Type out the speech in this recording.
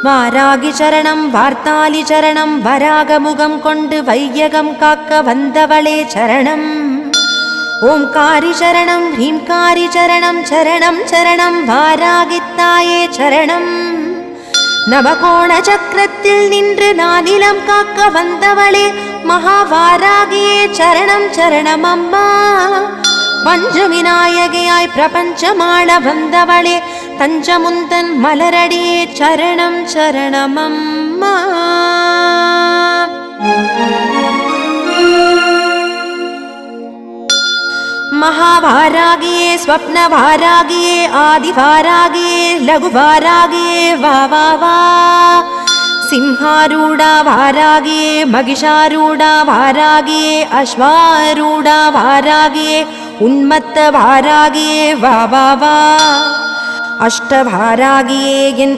வாராகி சரணம் வார்த்தாலி சரணம் வராகமுகம் கொண்டு வையகம் காக்க வந்தவளே சரணம். ஓம்காரி சரணம் ஹ்ரீம்காரி சரணம் சரணம் சரணம் வாராகித்தாயே சரணம். நவகோண சக்கரத்தில் நின்று நானிலம் காக்க வந்தவளே மகாவாராகியே சரணம் சரணம் அம்மா. பஞ்சவிநாயகியாய் பிரபஞ்சமாள வந்தவளே தஞ்சமுந்தன் மலரடியே சரணம் சரணம் அம்மா. महावारागिये स्वप्नवारागिये आदिवारागिये लघुवारागिये वा वा वा. सिंहारूढा वारागिये महिषारूढा वारागिये अश्वारूढा वारागिये उन्मत्त वारागिये वा वा वा. अष्टवारागिये